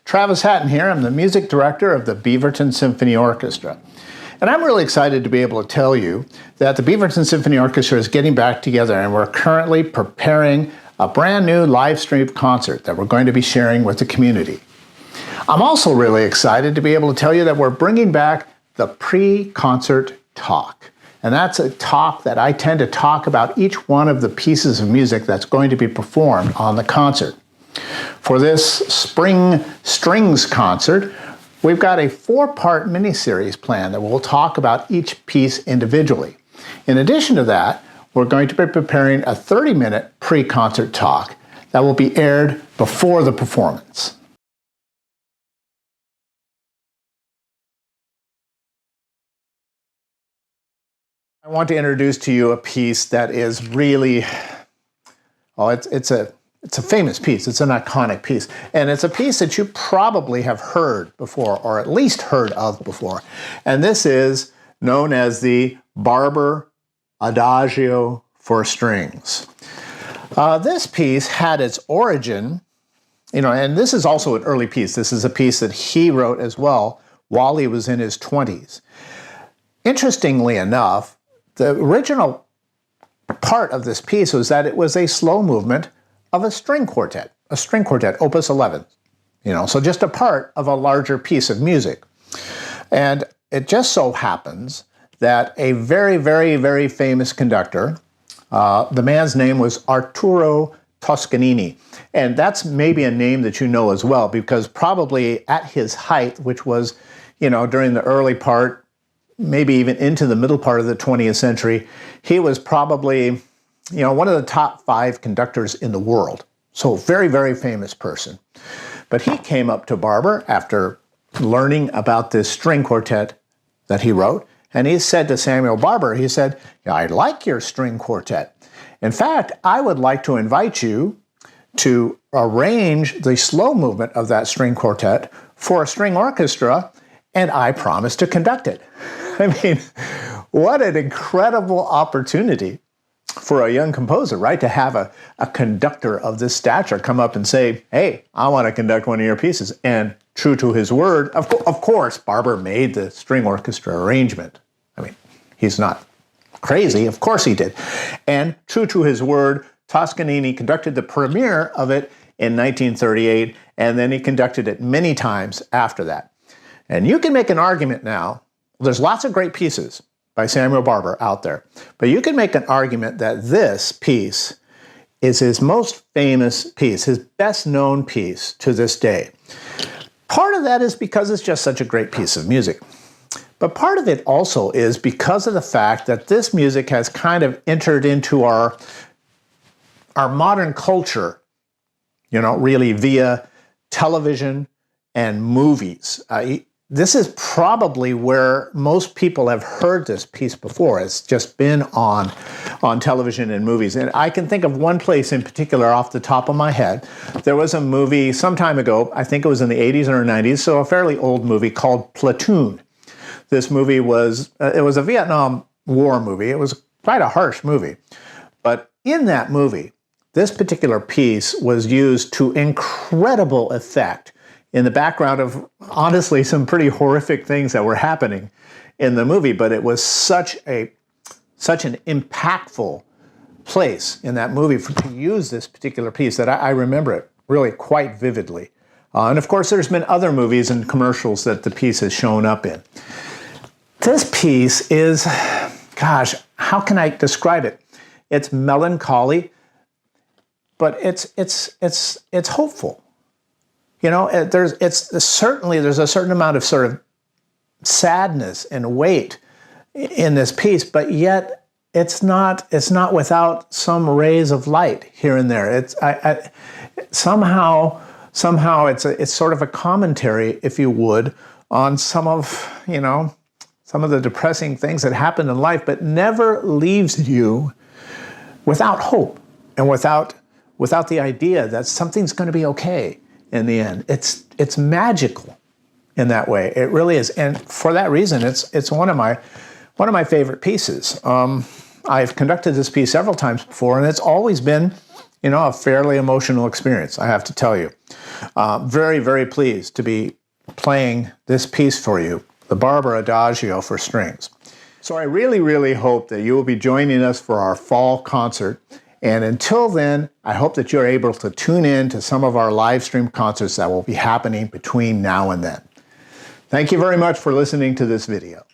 Travis Hatton here. I'm the music director of the Beaverton Symphony Orchestra. And I'm really excited to be able to tell you that the Beaverton Symphony Orchestra is getting back together, and we're currently preparing a brand new live stream concert that we're going to be sharing with the community. I'm also really excited to be able to tell you that we're bringing back the pre-concert talk. And that's a talk that I tend to talk about each one of the pieces of music that's going to be performed on the concert. For this Spring Strings concert, we've got a 4-part mini-series planned that we'll talk about each piece individually. In addition to that, we're going to be preparing a 30-minute pre-concert talk that will be aired before the performance. I want to introduce to you a piece that is really, it's a famous piece. It's an iconic piece. And it's a piece that you probably have heard before, or at least heard of before. And this is known as the Barber Adagio for Strings. This piece had its origin, and this is also an early piece. This is a piece that he wrote as well while he was in his 20s. Interestingly enough, the original part of this piece was that it was a slow movement of a string quartet, opus 11, so just a part of a larger piece of music. And it just so happens that a very, very, very famous conductor, the man's name was Arturo Toscanini. And that's maybe a name that you know as well, because probably at his height, which was, during the early part, maybe even into the middle part of the 20th century, he was probably one of the top 5 conductors in the world. So very, very famous person. But he came up to Barber after learning about this string quartet that he wrote, and he said to Samuel Barber, he said, I like your string quartet. In fact, I would like to invite you to arrange the slow movement of that string quartet for a string orchestra, and I promise to conduct it. I mean, what an incredible opportunity for a young composer, right? To have a conductor of this stature come up and say, hey, I want to conduct one of your pieces. And true to his word, of course, Barber made the string orchestra arrangement. I mean, he's not crazy. Of course he did. And true to his word, Toscanini conducted the premiere of it in 1938, and then he conducted it many times after that. And you can make an argument now. There's lots of great pieces by Samuel Barber out there, but you can make an argument that this piece is his most famous piece, his best known piece to this day. Part of that is because it's just such a great piece of music. But part of it also is because of the fact that this music has kind of entered into our modern culture, really via television and movies. This is probably where most people have heard this piece before. It's just been on television and movies. And I can think of one place in particular off the top of my head. There was a movie some time ago, I think it was in the 80s or 90s, so a fairly old movie called Platoon. This movie was a Vietnam War movie. It was quite a harsh movie. But in that movie, this particular piece was used to incredible effect in the background of, honestly, some pretty horrific things that were happening in the movie. But it was such an impactful place in that movie to use this particular piece that I remember it really quite vividly. And of course, there's been other movies and commercials that the piece has shown up in. This piece is, gosh, how can I describe it? It's melancholy, but it's hopeful. There's a certain amount of sort of sadness and weight in this piece, but yet it's not without some rays of light here and there. Somehow it's sort of a commentary, if you would, on some of the depressing things that happen in life, but never leaves you without hope and without the idea that something's going to be okay in the end. It's magical in that way. It really is. And for that reason, it's one of my favorite pieces. I've conducted this piece several times before, and it's always been you know, a fairly emotional experience, I have to tell you. Very, very pleased to be playing this piece for you, the Barber Adagio for Strings. So I really, really hope that you will be joining us for our fall concert. And until then, I hope that you're able to tune in to some of our live stream concerts that will be happening between now and then. Thank you very much for listening to this video.